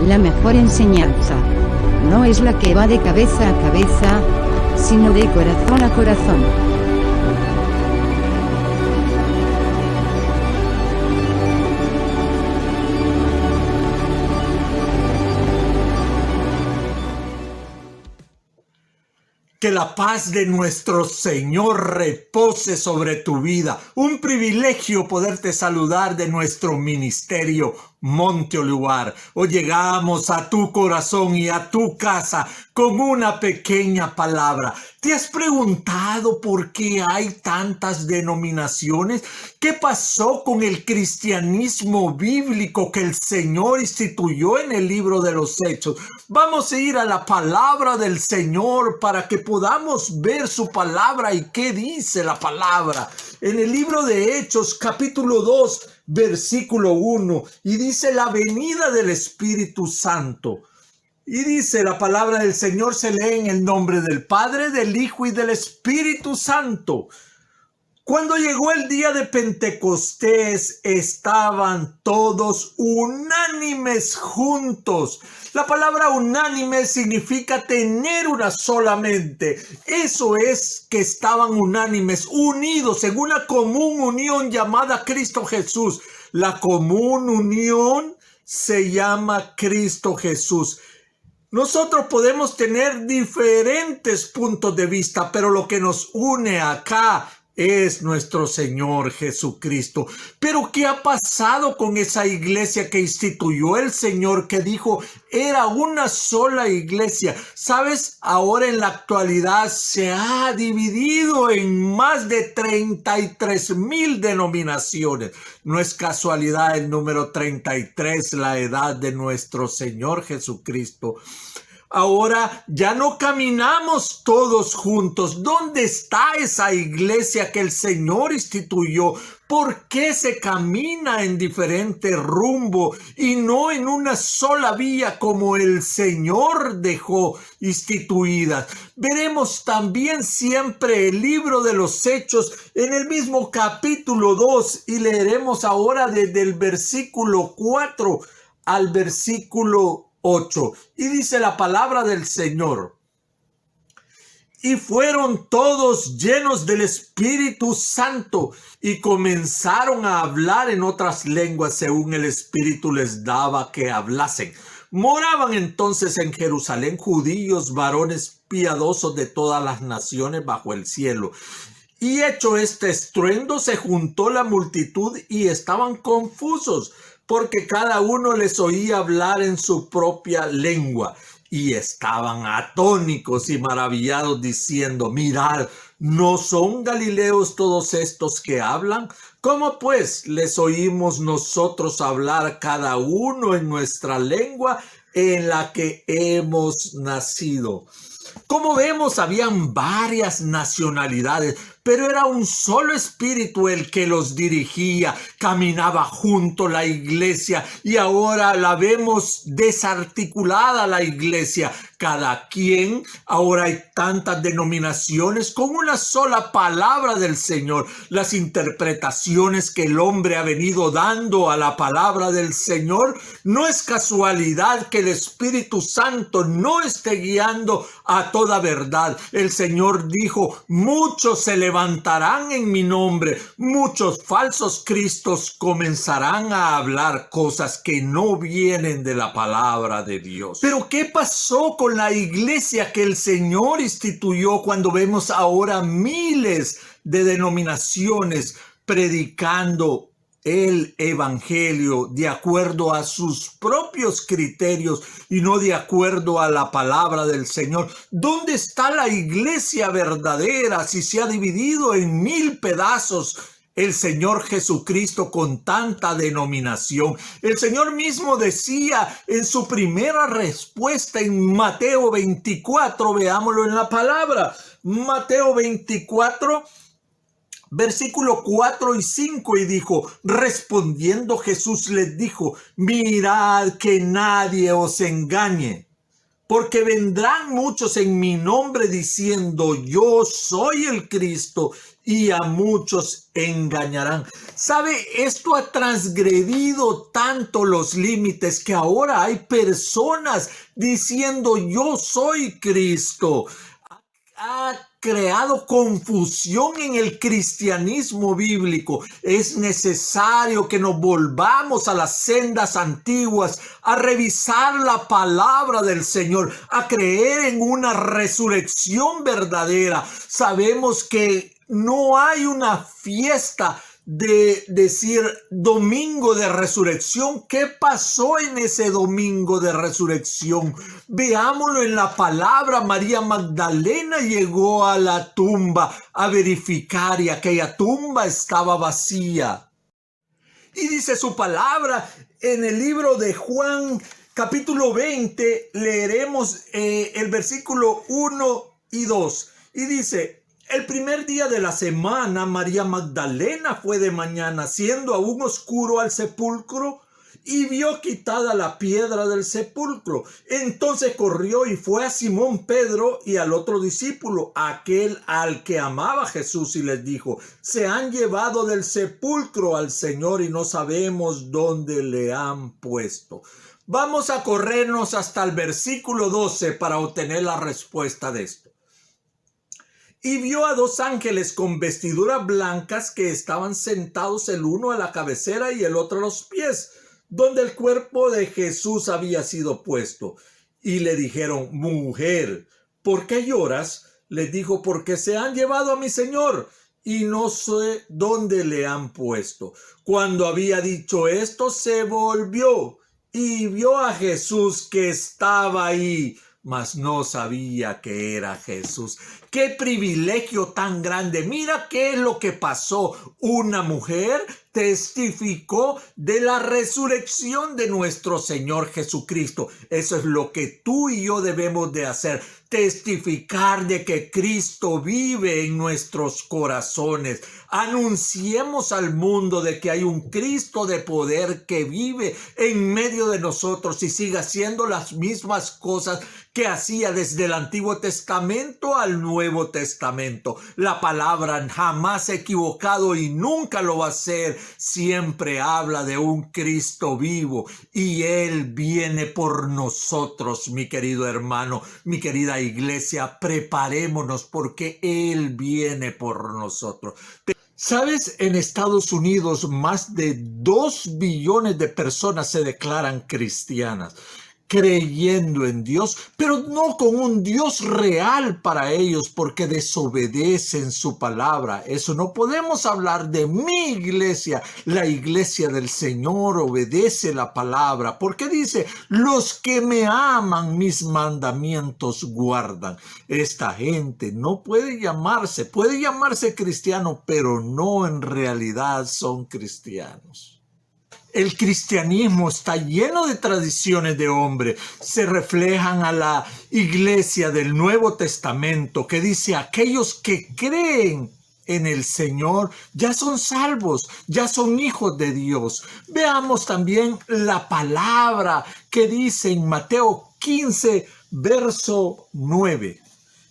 La mejor enseñanza no es la que va de cabeza a cabeza, sino de corazón a corazón. Que la paz de nuestro Señor repose sobre tu vida. Un privilegio poderte saludar de nuestro ministerio Monte Olivar. Hoy llegamos a tu corazón y a tu casa con una pequeña palabra. ¿Te has preguntado por qué hay tantas denominaciones? ¿Qué pasó con el cristianismo bíblico que el Señor instituyó en el libro de los Hechos? Vamos a ir a la palabra del Señor para que podamos ver su palabra y qué dice la palabra. En el libro de Hechos, capítulo 2, versículo 1, y dice la venida del Espíritu Santo. Y dice la palabra del Señor, se lee en el nombre del Padre, del Hijo y del Espíritu Santo. Cuando llegó el día de Pentecostés, estaban todos unánimes juntos. La palabra unánime significa tener una sola mente. Eso es que estaban unánimes, unidos en una común unión llamada Cristo Jesús. La común unión se llama Cristo Jesús. Nosotros podemos tener diferentes puntos de vista, pero lo que nos une acá es nuestro Señor Jesucristo. Pero ¿qué ha pasado con esa iglesia que instituyó el Señor, que dijo era una sola iglesia? ¿Sabes? Ahora en la actualidad se ha dividido en más de 33,000 denominaciones. No es casualidad el número 33, la edad de nuestro Señor Jesucristo. Ahora ya no caminamos todos juntos. ¿Dónde está esa iglesia que el Señor instituyó? ¿Por qué se camina en diferente rumbo y no en una sola vía como el Señor dejó instituidas? Veremos también siempre el libro de los Hechos en el mismo capítulo 2 y leeremos ahora desde el versículo 4 al versículo 8, y dice la palabra del Señor: y fueron todos llenos del Espíritu Santo y comenzaron a hablar en otras lenguas según el Espíritu les daba que hablasen. Moraban entonces en Jerusalén judíos, varones piadosos de todas las naciones bajo el cielo. Y hecho este estruendo, se juntó la multitud y estaban confusos, porque cada uno les oía hablar en su propia lengua. Y estaban atónicos y maravillados, diciendo: mirad, ¿no son galileos todos estos que hablan? ¿Cómo pues les oímos nosotros hablar cada uno en nuestra lengua en la que hemos nacido? Como vemos, habían varias nacionalidades, pero era un solo espíritu el que los dirigía. Caminaba junto la iglesia y ahora la vemos desarticulada la iglesia. Cada quien, ahora hay tantas denominaciones con una sola palabra del Señor. Las interpretaciones que el hombre ha venido dando a la palabra del Señor, no es casualidad que el Espíritu Santo no esté guiando a toda verdad. El Señor dijo: muchos se levantarán en mi nombre, muchos falsos cristos comenzarán a hablar cosas que no vienen de la palabra de Dios. Pero ¿qué pasó con la iglesia que el Señor instituyó cuando vemos ahora miles de denominaciones predicando el evangelio de acuerdo a sus propios criterios y no de acuerdo a la palabra del Señor? ¿Dónde está la iglesia verdadera si se ha dividido en 1000 pedazos el Señor Jesucristo con tanta denominación? El Señor mismo decía en su primera respuesta en Mateo 24, veámoslo en la palabra, Mateo 24, versículo 4 y 5, y dijo: respondiendo Jesús les dijo: mirad que nadie os engañe, Porque vendrán muchos en mi nombre diciendo, yo soy el Cristo, y a muchos engañarán. ¿Sabe? Esto ha transgredido tanto los límites que ahora hay personas diciendo, yo soy Cristo. Ha creado confusión en el cristianismo bíblico. Es necesario que nos volvamos a las sendas antiguas, a revisar la palabra del Señor, a creer en una resurrección verdadera. Sabemos que no hay una fiesta de decir domingo de resurrección. ¿Qué pasó en ese domingo de resurrección? Veámoslo en la palabra. María Magdalena llegó a la tumba a verificar y aquella tumba estaba vacía. Y dice su palabra en el libro de Juan capítulo 20, leeremos el versículo 1 y 2. Y dice: el primer día de la semana, María Magdalena fue de mañana, siendo aún oscuro, al sepulcro y vio quitada la piedra del sepulcro. Entonces corrió y fue a Simón Pedro y al otro discípulo, aquel al que amaba Jesús, y les dijo: se han llevado del sepulcro al Señor y no sabemos dónde le han puesto. Vamos a corrernos hasta el versículo 12 para obtener la respuesta de esto. Y vio a dos ángeles con vestiduras blancas que estaban sentados, el uno a la cabecera y el otro a los pies, donde el cuerpo de Jesús había sido puesto. Y le dijeron: mujer, ¿por qué lloras? Les dijo: porque se han llevado a mi Señor y no sé dónde le han puesto. Cuando había dicho esto, se volvió y vio a Jesús que estaba ahí, mas no sabía que era Jesús. ¡Qué privilegio tan grande! Mira qué es lo que pasó. Una mujer testificó de la resurrección de nuestro Señor Jesucristo. Eso es lo que tú y yo debemos de hacer. Testificar de que Cristo vive en nuestros corazones. Anunciemos al mundo de que hay un Cristo de poder que vive en medio de nosotros y sigue haciendo las mismas cosas que hacía desde el Antiguo Testamento al Nuevo Testamento. La palabra jamás se ha equivocado y nunca lo va a hacer. Siempre habla de un Cristo vivo y Él viene por nosotros, mi querido hermano, mi querida iglesia. Preparémonos porque Él viene por nosotros. ¿Sabes? En Estados Unidos más de 2 billones de personas se declaran cristianas, creyendo en Dios, pero no con un Dios real para ellos, porque desobedecen su palabra. Eso no podemos hablar de mi iglesia. La iglesia del Señor obedece la palabra, porque dice: los que me aman, mis mandamientos guardan. Esta gente no puede llamarse cristiano, pero no en realidad son cristianos. El cristianismo está lleno de tradiciones de hombre. Se reflejan a la iglesia del Nuevo Testamento, que dice: aquellos que creen en el Señor ya son salvos, ya son hijos de Dios. Veamos también la palabra que dice en Mateo 15, verso 9.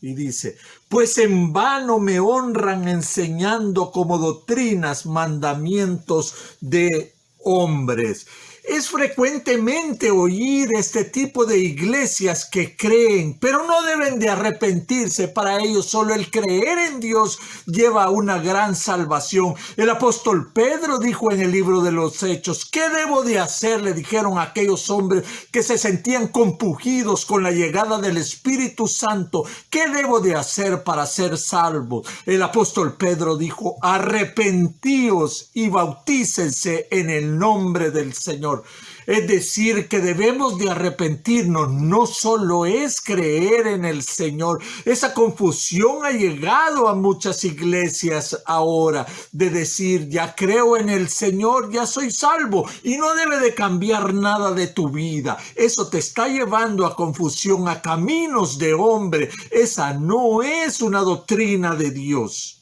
Y dice: pues en vano me honran enseñando como doctrinas mandamientos de hombres. Es frecuentemente oír este tipo de iglesias que creen, pero no deben de arrepentirse. Para ellos solo el creer en Dios lleva a una gran salvación. El apóstol Pedro dijo en el libro de los Hechos: ¿qué debo de hacer?, le dijeron a aquellos hombres que se sentían compungidos con la llegada del Espíritu Santo. ¿Qué debo de hacer para ser salvo? El apóstol Pedro dijo: arrepentíos y bautícense en el nombre del Señor. Es decir, que debemos de arrepentirnos. No solo es creer en el Señor. Esa confusión ha llegado a muchas iglesias ahora, de decir: ya creo en el Señor, ya soy salvo, y no debe de cambiar nada de tu vida. Eso te está llevando a confusión, a caminos de hombre. Esa no es una doctrina de Dios.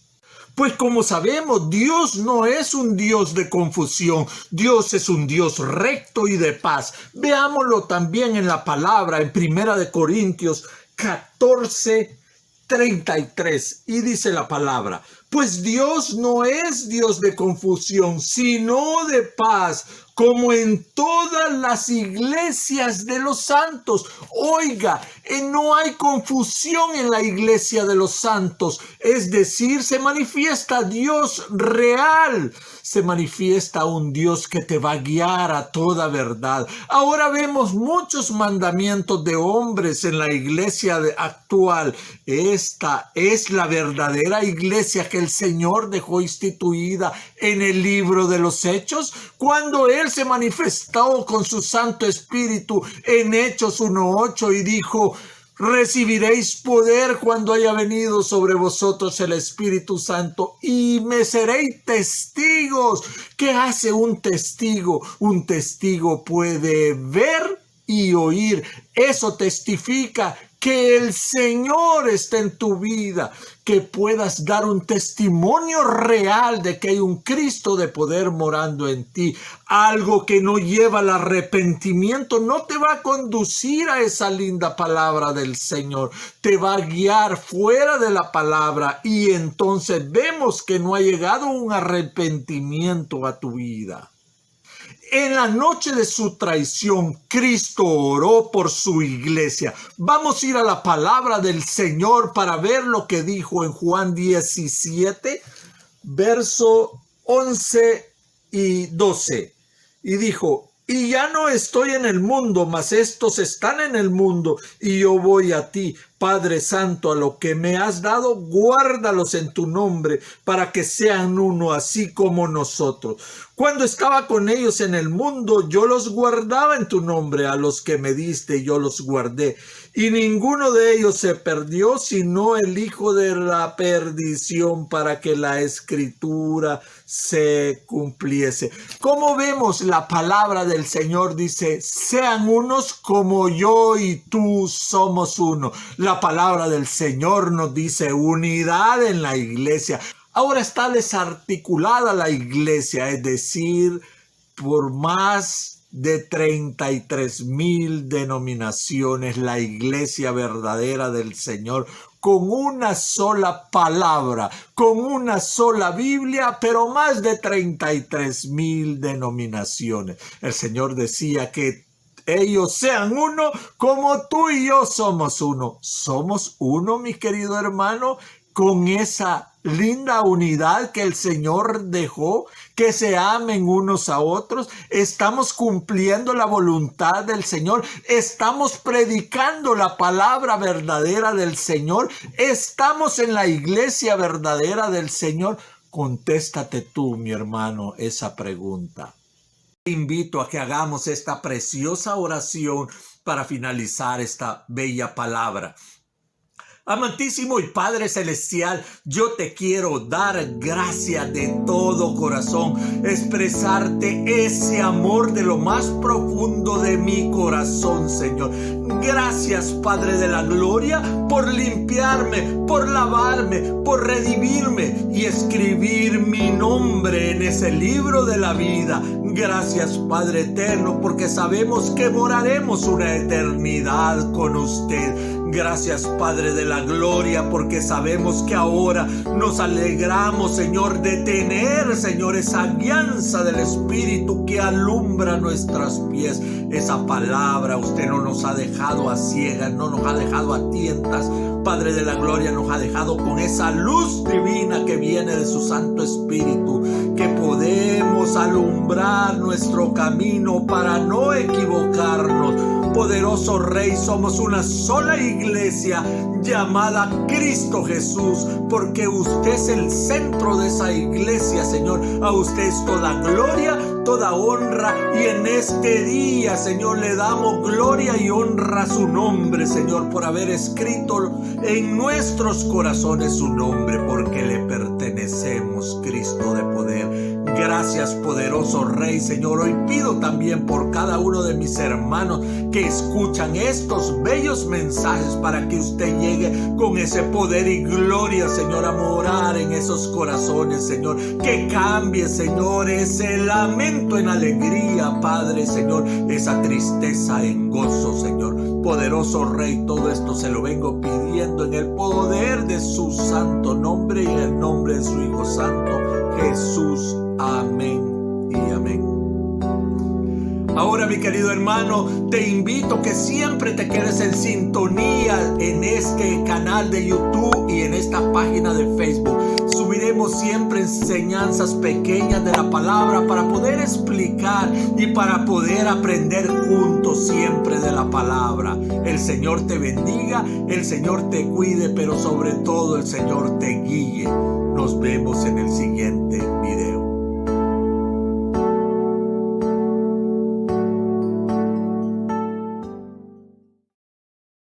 Pues como sabemos, Dios no es un Dios de confusión. Dios es un Dios recto y de paz. Veámoslo también en la palabra, en 1 Corintios 14:33. Y dice la palabra: pues Dios no es Dios de confusión, sino de paz, como en todas las iglesias de los santos. Oiga, no hay confusión en la iglesia de los santos. Es decir, se manifiesta Dios real. Se manifiesta un Dios que te va a guiar a toda verdad. Ahora vemos muchos mandamientos de hombres en la iglesia actual. Esta es la verdadera iglesia que el Señor dejó instituida en el libro de los Hechos, cuando Él se manifestó con su Santo Espíritu en Hechos 1:8 y dijo: recibiréis poder cuando haya venido sobre vosotros el Espíritu Santo y me seréis testigos. ¿Qué hace un testigo? Un testigo puede ver y oír. Eso testifica que el Señor está en tu vida, que puedas dar un testimonio real de que hay un Cristo de poder morando en ti. Algo que no lleva al arrepentimiento no te va a conducir a esa linda palabra del Señor. Te va a guiar fuera de la palabra y entonces vemos que no ha llegado un arrepentimiento a tu vida. En la noche de su traición, Cristo oró por su iglesia. Vamos a ir a la palabra del Señor para ver lo que dijo en Juan 17, verso 11 y 12. Y dijo: y ya no estoy en el mundo, mas estos están en el mundo, y yo voy a ti. Padre Santo, a lo que me has dado, guárdalos en tu nombre, para que sean uno, así como nosotros. Cuando estaba con ellos en el mundo, yo los guardaba en tu nombre. A los que me diste, yo los guardé. Y ninguno de ellos se perdió, sino el hijo de la perdición, para que la escritura se cumpliese. Como vemos, la palabra del Señor dice: sean unos como yo y tú somos uno. La palabra del Señor nos dice unidad en la iglesia. Ahora está desarticulada la iglesia, es decir, por más de 33,000 denominaciones, la iglesia verdadera del Señor, con una sola palabra, con una sola Biblia, pero más de 33,000 denominaciones. El Señor decía que ellos sean uno como tú y yo somos uno. Somos uno, mi querido hermano, con esa linda unidad que el Señor dejó, que se amen unos a otros. Estamos cumpliendo la voluntad del Señor. Estamos predicando la palabra verdadera del Señor. Estamos en la iglesia verdadera del Señor. Contéstate tú, mi hermano, esa pregunta. Te invito a que hagamos esta preciosa oración para finalizar esta bella palabra. Amantísimo y Padre Celestial, yo te quiero dar gracias de todo corazón, expresarte ese amor de lo más profundo de mi corazón, Señor. Gracias, Padre de la Gloria, por limpiarme, por lavarme, por redimirme y escribir mi nombre en ese libro de la vida. Gracias, Padre eterno, porque sabemos que moraremos una eternidad con usted. Gracias, Padre de la Gloria, porque sabemos que ahora nos alegramos, Señor, de tener, Señor, esa guianza del Espíritu que alumbra nuestros pies. Esa palabra usted no nos ha dejado a ciegas, no nos ha dejado a tientas. Padre de la Gloria, nos ha dejado con esa luz divina que viene de su Santo Espíritu, que podemos alumbrar nuestro camino para no equivocarnos. Poderoso Rey, somos una sola iglesia llamada Cristo Jesús, porque usted es el centro de esa iglesia, Señor. A usted es toda gloria, toda honra, y en este día, Señor, le damos gloria y honra a su nombre, Señor, por haber escrito en nuestros corazones su nombre, porque le pertenecemos, Cristo de poder. Gracias, poderoso Rey, Señor. Hoy pido también por cada uno de mis hermanos que escuchan estos bellos mensajes, para que usted llegue con ese poder y gloria, Señor, a morar en esos corazones, Señor. Que cambie, Señor, ese lamento en alegría, Padre, Señor. Esa tristeza en gozo, Señor. Poderoso Rey, todo esto se lo vengo pidiendo en el poder de su santo nombre y en el nombre de su Hijo Santo, Jesús. Amén y amén. Ahora, mi querido hermano, te invito que siempre te quedes en sintonía en este canal de YouTube y en esta página de Facebook. Subiremos siempre enseñanzas pequeñas de la palabra para poder explicar y para poder aprender juntos siempre de la palabra. El Señor te bendiga, el Señor te cuide, pero sobre todo el Señor te guíe. Nos vemos en el